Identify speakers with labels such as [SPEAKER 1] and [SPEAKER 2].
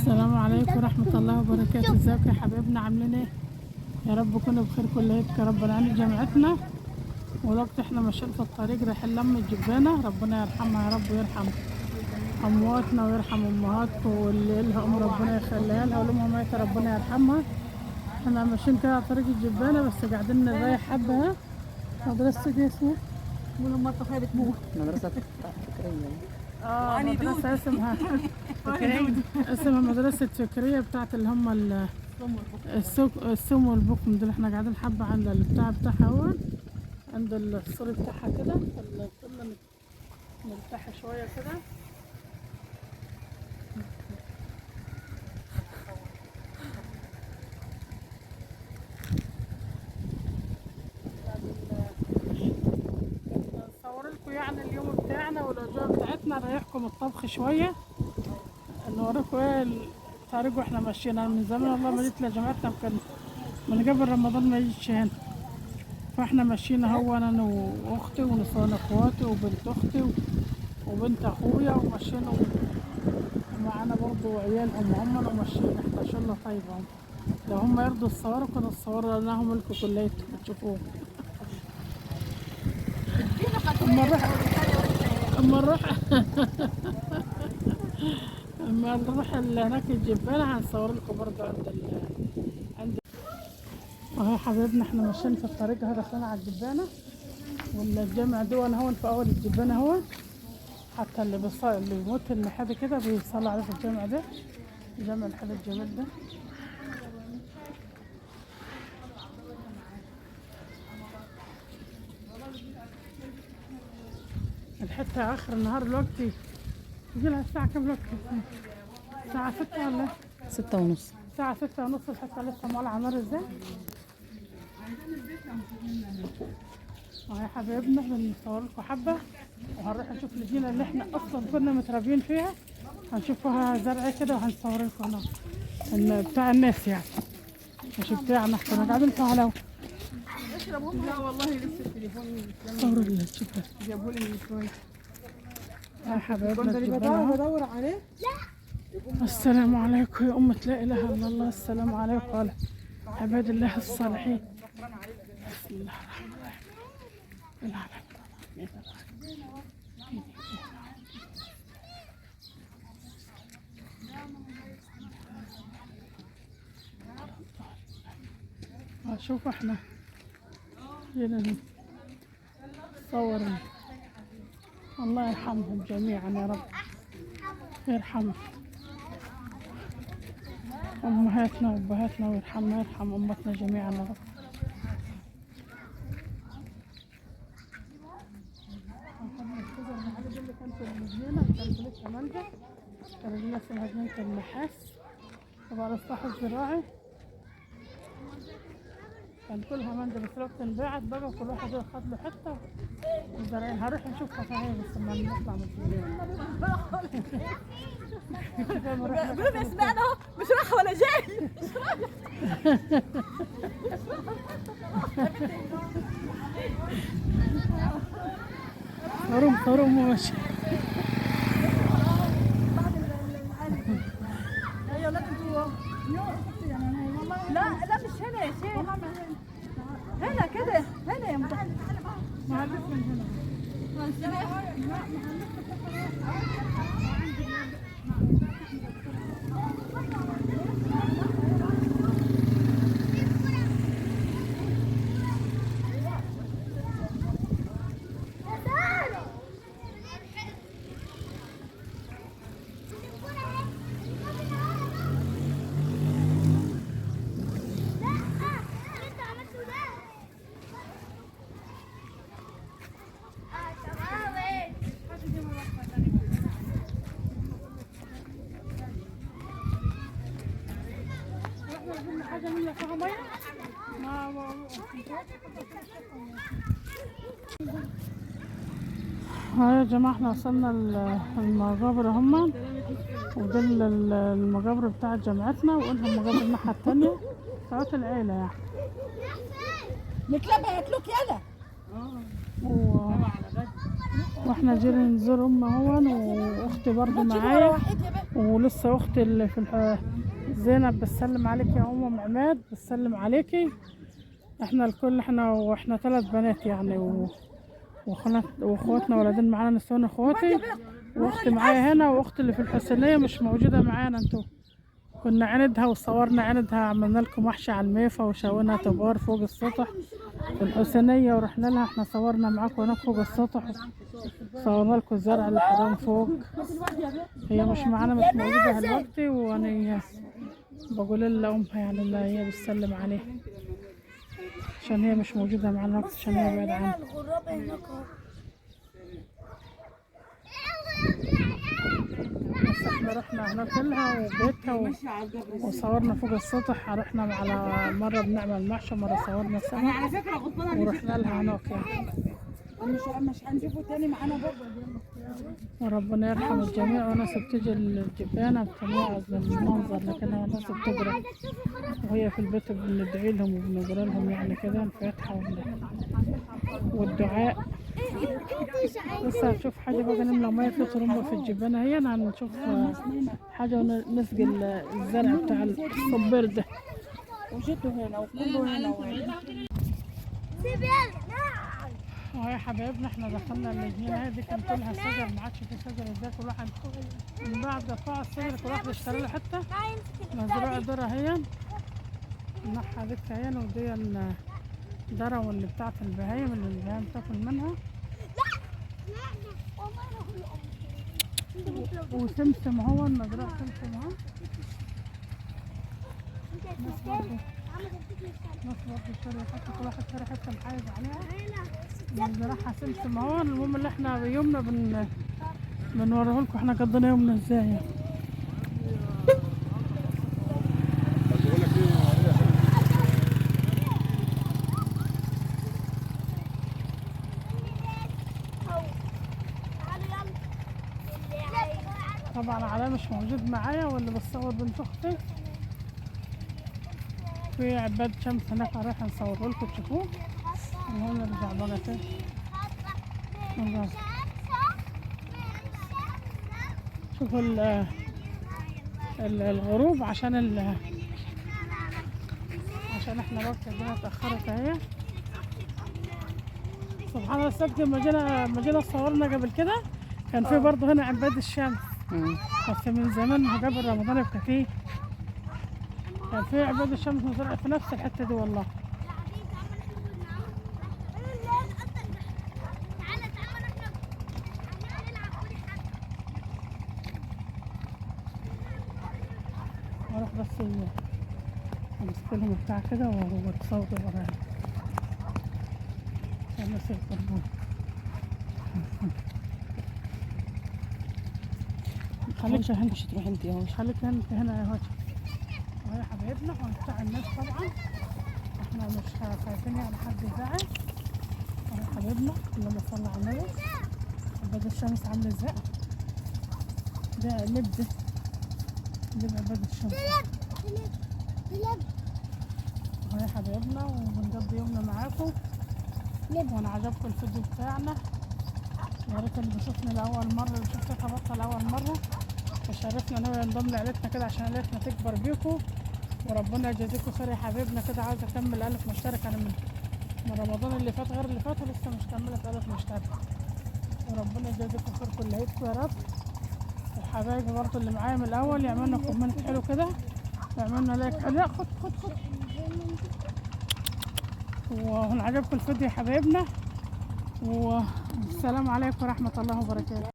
[SPEAKER 1] السلام عليكم ورحمة الله وبركاته. ازيكم يا حبايبنا، عاملين ايه؟ يا رب كونوا بخير كليتكم يا رب العالمين. جامعتنا ودلوقتي احنا ماشيين في الطريق رايحين لم الجبانة، ربنا يرحمها يا رب ويرحم أمواتنا ويرحم أمهاتكم، واللي لها أم ربنا يخليها لها، واللي ماتت ربنا يرحمها. احنا ماشيين كده على طريق الجبانة بس قاعدين نريح حبة. مدرسة دي اسمها
[SPEAKER 2] من ما طفيت بوه
[SPEAKER 3] مدرسة فكرية.
[SPEAKER 1] مدرسة اسمها اسمها مدرسة فكرية بتاعت اللي هم السم والبكم دول. احنا قاعدين حبة عند البتاع بتاعها هو عند السور بتاعها كده، كنا نرتاح شوية كده. نصور لكم يعني اليوم بتاعنا والاجواء بتاعتنا، نريحكم الطبخ شوية، نوريكم ايه الطريق واحنا ماشيين. انا من زمان والله ما جيت لجامعتنا، كان من قبل رمضان ما جيتش هنا، فاحنا ماشيين اهو انا واختي ونصان اخواتي وبنت اختي وبنت اخويا، وماشيين ومعانا برضو عيالهم هم وماشيين. احنا شله طيبه هم، لو هم يرضوا الصور كنا الصور لهم لكم كليتكم تشوفوه. اما نروح اما نروح هناك الجبانة هنصور لكم برضو عند اهو يا حبايبنا. احنا ماشيين في الطريق اهو داخلين على الجبانة، والجامع دون هون في اول الجبانة هون، حتى اللي يموت النحادة كده بيصلوا عليه في الجامع ده، جامع الحاج الجميل ده. الحتة اخر النهار دلوقتي يجي لها الساعة كام دلوقتي؟ الساعة 6 ولا
[SPEAKER 3] 6:30.
[SPEAKER 1] الساعة 6:30. الحتة لسه مولعة نار ازاي؟ اهو يا حبايبنا بنصور لكم حبة، وهنروح نشوف المدينة اللي احنا اصلا كنا متربيين فيها، هنشوفها زرع كده وهنصور لكم هنا بتاع الناس يعني، مش بتاعنا احنا قاعدين في هلاو.
[SPEAKER 2] لا والله لسه التليفون
[SPEAKER 1] صوروا اللي تشوفها
[SPEAKER 2] جابوا لي من شوي.
[SPEAKER 1] يا حبايبنا
[SPEAKER 2] كنت بدور عليه.
[SPEAKER 1] السلام عليكم يا أمة لا إله إلا الله. السلام عليكم على عباد الله الصالحين. بسم الله الرحمن الرحيم. شوف احنا هنا نصور، الله يرحمهم جميعا يا رب، يرحم أمهاتنا وأبهاتنا ويرحمنا ويرحم أمتنا جميعا يا رب. اللي كان في المدينة كان في لسه منجح، كان لنا اسمها جنينة النحاس تبع الإصلاح الزراعي، كان كلها منجح بس الوقت انباعت بقى، وكل واحد ياخد له حتة وزرعين. هروح نشوفها صحيح بس لما نطلع من
[SPEAKER 2] بقول اسمعنا اهو مش رايح ولا جاي.
[SPEAKER 1] صاروم ماشي.
[SPEAKER 2] لا لا مش هنا يا شيخ، هنا كده هنا يا مدحت.
[SPEAKER 1] ما عرفت من هنا. حاجة من فيها مية ها يا جماعة. احنا وصلنا المقابر هما، ودول المقابر بتاعت جامعتنا، وقلنا المقابر الناحية التانية بتاعت العيلة يعني.
[SPEAKER 2] نتلبى ياكلوك يلا.
[SPEAKER 1] واحنا جينا نزور ام هون، واختي برضه معايا، ولسه اختي اللي في زينب بتسلم عليك يا ام عماد، بتسلم عليكي. احنا الكل واحنا 3 بنات يعني، واخواتنا ولدين معانا نسوان اخواتي، واختي معايا هنا، واختي اللي في الحسينيه مش موجوده معانا. انتوا كنا عندها وصورنا عندها، عملنا لكم محشي على الميفا وشوينا تبار فوق السطح في الحسينيه، ورحنا لها. احنا صورنا معاكم هناك فوق السطح، صورنا لكم الزرع اللي حرام فوق. هي مش معانا، مش موجوده دلوقتي، وانا بقول لامها يعني اللي هي بتسلم عليها، عشان هي مش موجوده معانا وقت، عشان هي بعيده عنها. بس احنا رحنا هناك لها وبيتها وصورنا فوق السطح. رحنا على مرة بنعمل محشي، مرة صورنا سمك ورحنا لها هناك يعني.
[SPEAKER 2] مش هنشوفه تاني معانا برضه.
[SPEAKER 1] وربنا يرحم الجميع. وناس بتجي الجبانة بتنوعظ من المنظر، لكنها ناس بتقرا وهي في البيت بندعي لهم وبنقرا لهم يعني كده الفاتحة والدعاء. لسه هنشوف حاجة بقى، نملى مية في طرمبة في الجبانة. هي هنشوف حاجة ونسقي الزرع بتاع الصبير ده.
[SPEAKER 2] وجدته هنا وكله هنا وهنا.
[SPEAKER 1] ويا حبايبنا احنا دخلنا الجنينة دي، كان كلها شجر، ما عادش في شجر ازاي. كل واحد من بعد قطاع الشجر كل واحد اشترى له حتة مزروع ذرة. هي النحة ديك هي، ودي الذرة واللي بتاعت البهايم اللي البهايم تاكل منها. وسمسم هو المزروع، سمسم اهو. ناس برضه شاري حتة، كل واحد شاري حتة محايز عليها. بنزرعها سمسم اهو. المهم اللي احنا يومنا بنوريه لكم احنا قضينا يومنا ازاي. طبعا علاء مش موجود معايا، واللي بتصور بنت اختي. في عباد شمس هناك رايح نصوره لكم تشوفوه. المهم نرجع بقى تاني. شوفوا الغروب، عشان احنا وقت الدنيا اتأخرت اهي. سبحان الله. السبت لما جينا صورنا قبل كده كان في برضه هنا عباد الشمس، بس من زمان قبل رمضان يبقى فيه، كان في عباد الشمس مزرعة في نفس الحتة دي والله. اروح بس امسك لهم بتاع كده واتصور ورايا عشان الناس يقربون. خليك
[SPEAKER 3] مش تروح انت اهو.
[SPEAKER 1] خليك انت هنا يا هوجه. وهي حبايبنا وبتاع الناس طبعا، احنا مش خايفين يعني حد يزعل. وهي حبايبنا اللهم صل على النبي. عباد الشمس عامله ازاي؟ ده لب عباد الشمس. وهي حبايبنا وبنقضي يومنا معاكم. وانا عجبكم الفيديو بتاعنا، يا ريت اللي بيشوفني لاول مره، اللي شفتك بطل لاول مره، وشرفنا ان هو ينضم لعيلتنا كده عشان عيلتنا تكبر بيكم. وربنا يجازيكم خير يا حبايبنا كده. عاوزه اكمل 1000 مشترك. انا من رمضان اللي فات غير اللي فات لسه مش كملت 1000 مشترك. وربنا يجازيكم خير كل عيدكم يا رب. وحبايبي برضه اللي معايا من الاول يعملوا لنا كومنت حلو كده، يعملوا لنا لايك. لا خد وعجبكم الفيديو يا حبايبنا، والسلام عليكم ورحمه الله وبركاته.